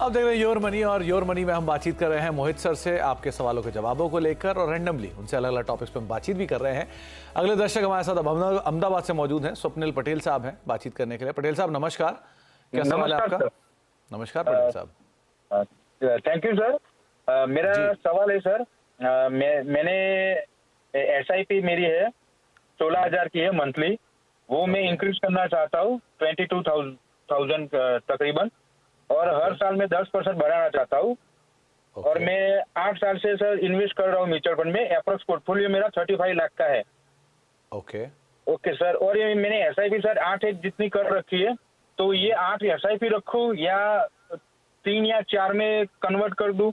अब देख रहे हैं योर मनी, और योर मनी में हम बातचीत कर रहे हैं मोहित सर से आपके सवालों के जवाबों को लेकर, और रैंडमली उनसे अलग अलग टॉपिक्स पे हम बातचीत भी कर रहे हैं। अगले दर्शक हमारे साथ अब अहमदाबाद से मौजूद हैं, स्वप्निल पटेल साहब हैं बातचीत करने के लिए। पटेल साहब नमस्कार, क्या सवाल है आपका? नमस्कार पटेल साहब। Thank you sir. मेरा सवाल है सर, मैंने SIP मेरी है 16,000 की है मंथली, वो मैं इंक्रीज करना चाहता हूँ 22,000 तकरीबन, और हर साल में 10% बढ़ाना चाहता हूँ। और मैं 8 साल से सर इन्वेस्ट कर रहा हूँ म्यूचुअल फंड में। अप्रोक्स पोर्टफोलियो मेरा 35 लाख का है। Okay sir. और ये मैंने SIP सर 8 जितनी कर रखी है, तो ये 8 SIP रखूँ या 3 या 4 में कन्वर्ट कर दूँ?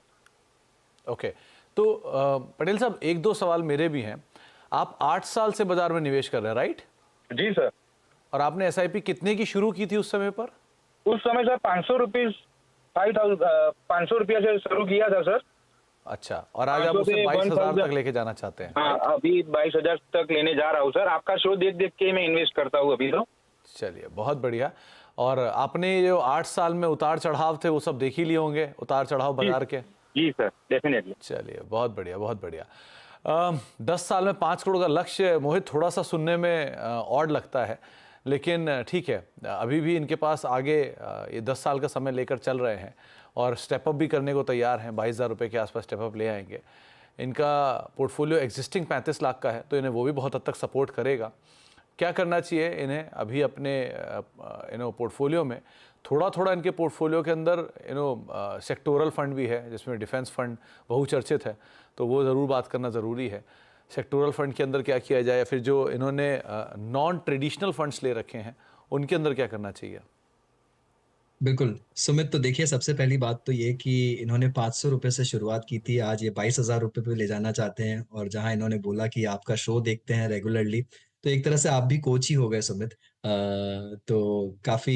ओके, तो पटेल साहब एक दो सवाल मेरे भी हैं। आप 8 साल से बाजार में निवेश कर रहे हैं, राइट? जी सर। और आपने SIP कितने की शुरू की थी उस समय पर? उस समय सर 500 रुपया से शुरू किया था सर। अच्छा, और आज आप उसे 22,000 तक लेके जाना चाहते हैं? हाँ, अभी 22,000 तक लेने जा रहा हूँ सर। आपका शो देख देख के मैं इन्वेस्ट करता हूँ अभी तो। चलिए, बहुत बढ़िया। और आपने जो 8 साल में उतार चढ़ाव थे वो सब देख ही लिए होंगे, उतार चढ़ाव बाजार के? जी सर, डेफिनेटली। चलिए, बहुत बढ़िया, बहुत बढ़िया। 10 साल में 5 करोड़ का लक्ष्य मोहित थोड़ा सा सुनने में ऑड लगता है, लेकिन ठीक है, अभी भी इनके पास आगे ये 10 साल का समय लेकर चल रहे हैं और स्टेप अप भी करने को तैयार हैं। 22,000 रुपये के आसपास स्टेप अप ले आएंगे। इनका पोर्टफोलियो एग्जिस्टिंग 35 लाख का है, तो इन्हें वो भी बहुत हद तक सपोर्ट करेगा। क्या करना चाहिए इन्हें? अभी अपने पोर्टफोलियो में थोड़ा थोड़ा, इनके पोर्टफोलियो के अंदर सेक्टोरल फंड भी है जिसमें डिफेंस फंड बहुचर्चित है, तो वो ज़रूर बात करना ज़रूरी है। सेक्टोरल फंड के अंदर क्या किया जाए, या फिर जो इन्होंने नॉन ट्रेडिशनल फंड्स ले रखे हैं उनके अंदर क्या करना चाहिए? बिल्कुल सुमित, तो देखिए सबसे पहली बात तो ये कि इन्होंने 500 रुपये से शुरुआत की थी, आज ये 22,000 रुपये पे ले जाना चाहते हैं। और जहां इन्होंने बोला कि आपका शो देखते हैं रेगुलरली, तो एक तरह से आप भी कोच ही हो गए सुमित। तो काफी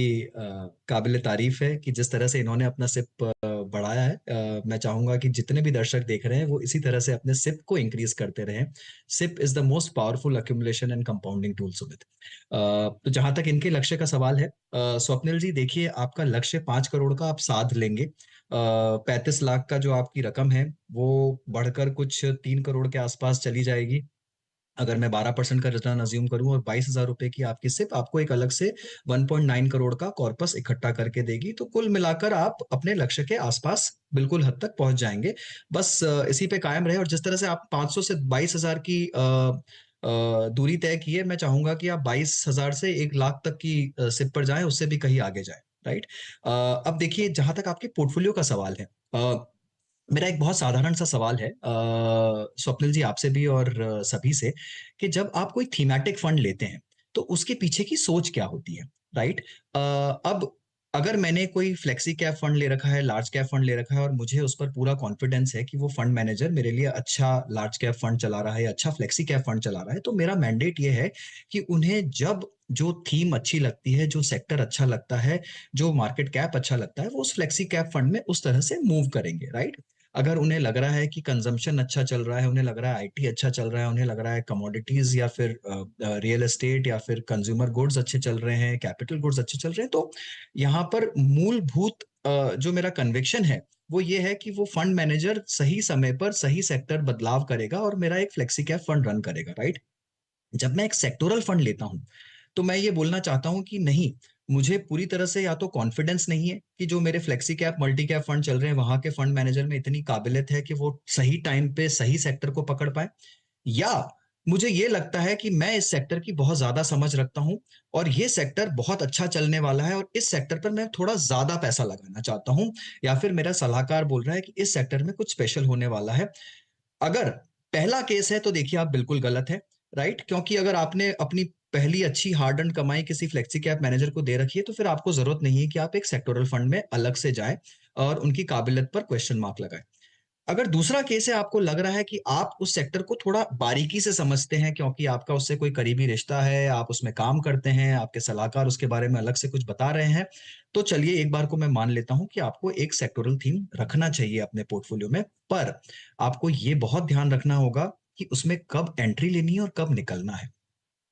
काबिल तारीफ है कि जिस तरह से इन्होंने अपना सिप बढ़ाया है। मैं चाहूंगा कि जितने भी दर्शक देख रहे हैं वो इसी तरह से अपने सिप को इंक्रीज करते रहें। SIP is the most powerful accumulation and compounding tool Sumit. तो जहां तक इनके लक्ष्य का सवाल है, स्वप्निल जी, देखिए आपका लक्ष्य 5 करोड़ का आप साध लेंगे। 35 लाख का जो आपकी रकम है वो बढ़कर कुछ 3 करोड़ के आसपास चली जाएगी, अगर मैं 12% का रिटर्न अज्यूम करूं। और 22,000 रुपए की आपकी सिप आपको एक अलग से 1.9 करोड़ का कॉर्पस इकट्ठा करके देगी। तो कुल मिलाकर आप अपने लक्ष्य के आसपास बिल्कुल हद तक पहुंच जाएंगे। बस इसी पे कायम रहे। और जिस तरह से आप 500 से 22,000 की दूरी तय की है, मैं चाहूंगा कि आप 22,000 से 1 लाख तक की सिप पर जाएं, उससे भी कहीं आगे जाएं। राइट। अब देखिए, जहां तक आपके पोर्टफोलियो का सवाल है, मेरा एक बहुत साधारण सा सवाल है स्वप्निल जी, आपसे भी और सभी से, कि जब आप कोई थीमेटिक फंड लेते हैं तो उसके पीछे की सोच क्या होती है? राइट। अब अगर मैंने कोई फ्लेक्सी कैप फंड ले रखा है, लार्ज कैप फंड ले रखा है, और मुझे उस पर पूरा कॉन्फिडेंस है कि वो फंड मैनेजर मेरे लिए अच्छा लार्ज कैप फंड चला रहा है, अच्छा फ्लेक्सी कैप फंड चला रहा है, तो मेरा मैंडेट ये है कि उन्हें जब जो थीम अच्छी लगती है, जो सेक्टर अच्छा लगता है, जो मार्केट कैप अच्छा लगता है, वो उस फ्लेक्सी कैप फंड में उस तरह से मूव करेंगे। राइट। अगर उन्हें लग रहा है कि कंजम्पशन अच्छा चल रहा है, उन्हें लग रहा है IT अच्छा चल रहा है, उन्हें लग रहा है कमोडिटीज या फिर रियल एस्टेट या फिर कंज्यूमर गुड्स अच्छे चल रहे हैं, कैपिटल गुड्स अच्छे चल रहे हैं, तो यहाँ पर मूलभूत जो मेरा कन्विक्शन है वो ये है कि वो फंड मैनेजर सही समय पर सही सेक्टर बदलाव करेगा और मेरा एक फ्लेक्सी कैप फंड रन करेगा। राइट। जब मैं एक सेक्टोरल फंड लेता हूं तो मैं ये बोलना चाहता हूं कि नहीं, मुझे पूरी तरह से या तो कॉन्फिडेंस नहीं है कि जो मेरे flexi cap multi cap fund चल रहे हैं वहां के फंड मैनेजर में इतनी काबिलियत है कि वो सही टाइम पे सही सेक्टर को पकड़ पाए, या मुझे ये लगता है कि मैं इस सेक्टर की बहुत ज्यादा समझ रखता हूं और ये सेक्टर बहुत अच्छा चलने वाला है और इस सेक्टर पर मैं थोड़ा ज्यादा पैसा लगाना चाहता हूं, या फिर मेरा सलाहकार बोल रहा है कि इस सेक्टर में कुछ स्पेशल होने वाला है। अगर पहला केस है तो देखिए आप बिल्कुल गलत है। राइट। क्योंकि अगर आपने अपनी पहली अच्छी हार्ड एंड कमाई किसी फ्लेक्सी कैप मैनेजर को दे रखी है तो फिर आपको जरूरत नहीं है कि आप एक सेक्टोरल फंड में अलग से जाएं और उनकी काबिलियत पर क्वेश्चन मार्क लगाएं। अगर दूसरा केस है, आपको लग रहा है कि आप उस सेक्टर को थोड़ा बारीकी से समझते हैं क्योंकि आपका उससे कोई करीबी रिश्ता है, आप उसमें काम करते हैं, आपके सलाहकार उसके बारे में अलग से कुछ बता रहे हैं, तो चलिए एक बार को मैं मान लेता हूं कि आपको एक सेक्टोरल थीम रखना चाहिए अपने पोर्टफोलियो में। पर आपको ये बहुत ध्यान रखना होगा कि उसमें कब एंट्री लेनी है और कब निकलना है।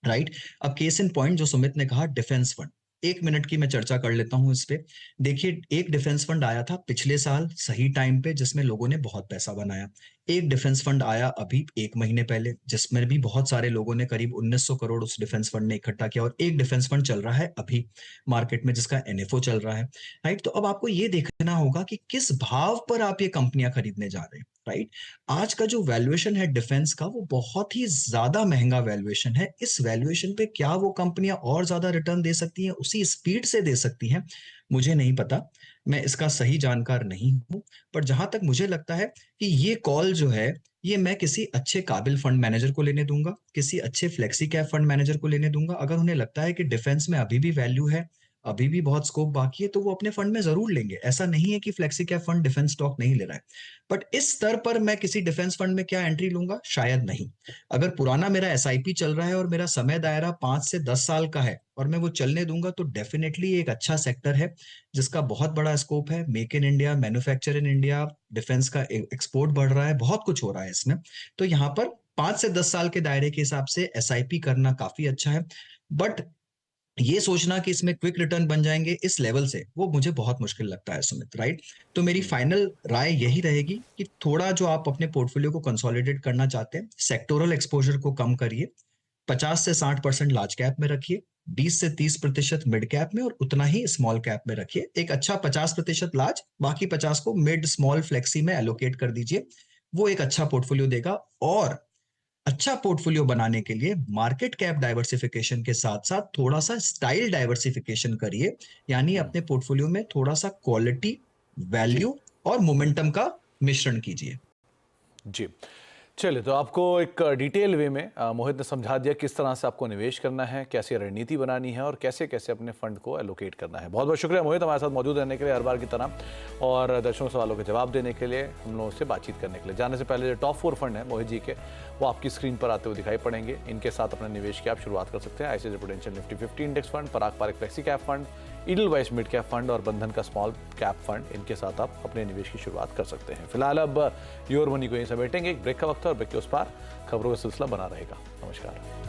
राइट। अब केस इन पॉइंट जो सुमित ने कहा, डिफेंस फंड, 1 मिनट की मैं चर्चा कर लेता हूँ इस पे। देखिए, एक डिफेंस फंड आया था पिछले साल सही टाइम पे जिसमें लोगों ने बहुत पैसा बनाया। एक डिफेंस फंड आया अभी 1 महीने पहले जिसमें भी बहुत सारे लोगों ने करीब 1900 करोड़ उस डिफेंस फंड ने इकट्ठा किया, और एक डिफेंस फंड चल रहा है अभी मार्केट में जिसका एनएफओ चल रहा है, राइट? तो अब आपको ये देखना होगा कि किस भाव पर आप ये कंपनियां खरीदने जा रहे हैं, राइट? आज का जो वैल्यूएशन है डिफेंस का वो बहुत ही ज्यादा महंगा वैल्यूएशन है। इस वैल्यूएशन पे क्या वो कंपनियां और ज्यादा रिटर्न दे सकती हैं, उसी स्पीड से दे सकती हैं? मुझे नहीं पता, मैं इसका सही जानकार नहीं हूं। पर जहां तक मुझे लगता है कि ये कॉल जो है ये मैं किसी अच्छे काबिल फंड मैनेजर को लेने दूंगा, किसी अच्छे फ्लेक्सी कैप फंड मैनेजर को लेने दूंगा। अगर उन्हें लगता है कि डिफेंस में अभी भी वैल्यू है, अभी भी बहुत स्कोप बाकी है, तो वो अपने फंड में जरूर लेंगे। ऐसा नहीं है कि flexi cap fund defence stock नहीं ले रहा है। बट इस स्तर पर मैं किसी डिफेंस फंड में क्या एंट्री लूंगा? शायद नहीं। अगर पुराना मेरा एसआईपी चल रहा है और मेरा समय दायरा 5 से 10 साल का है और मैं वो चलने दूंगा, तो डेफिनेटली एक अच्छा सेक्टर है जिसका बहुत बड़ा स्कोप है। Make in India, manufacture in India, defence का एक्सपोर्ट बढ़ रहा है, बहुत कुछ हो रहा है इसमें। तो यहाँ पर 5 से 10 साल के दायरे के हिसाब से एसआईपी करना काफी अच्छा है। बट ये सोचना कि इसमें क्विक रिटर्न बन जाएंगे इस लेवल से, वो मुझे बहुत मुश्किल लगता है सुमित, राइट? तो मेरी फाइनल राय यही रहेगी कि थोड़ा जो आप अपने पोर्टफोलियो को कंसोलिडेट करना चाहते हैं, सेक्टोरल एक्सपोजर को कम करिए। 50 से 60% लार्ज कैप में रखिए, 20 से 30% मिड कैप में, और उतना ही स्मॉल कैप में रखिए। एक अच्छा 50% लार्ज, बाकी 50 को मिड स्मॉल फ्लेक्सी में एलोकेट कर दीजिए। वो एक अच्छा पोर्टफोलियो देगा। और अच्छा पोर्टफोलियो बनाने के लिए मार्केट कैप डाइवर्सिफिकेशन के साथ साथ थोड़ा सा स्टाइल डाइवर्सिफिकेशन करिए, यानी अपने पोर्टफोलियो में थोड़ा सा क्वालिटी, जी वैल्यू और मोमेंटम का मिश्रण कीजिए। जी। चलिए, तो आपको एक डिटेल वे में मोहित ने समझा दिया किस तरह से आपको निवेश करना है, कैसे रणनीति बनानी है और कैसे कैसे अपने फंड को एलोकेट करना है। बहुत बहुत शुक्रिया मोहित, हमारे साथ मौजूद रहने के लिए हर बार की तरह, और दर्शकों सवालों के जवाब देने के लिए, हम लोगों से बातचीत करने के लिए। जाने से पहले जो टॉप 4 फंड है मोहित जी के, वो आपकी स्क्रीन पर आते हुए दिखाई पड़ेंगे। इनके साथ अपने निवेश की आप शुरुआत कर सकते हैं। ICICI Prudential Nifty 50 index fund, Parag Parikh flexi cap fund, Edelweiss mid cap fund और बंधन का स्मॉल कैप फंड, इनके साथ आप अपने निवेश की शुरुआत कर सकते हैं। फिलहाल अब योर मनी को यहीं समेटेंगे। एक ब्रेक का वक्त है और ब्रेक के उस पार खबरों का सिलसिला बना रहेगा। नमस्कार।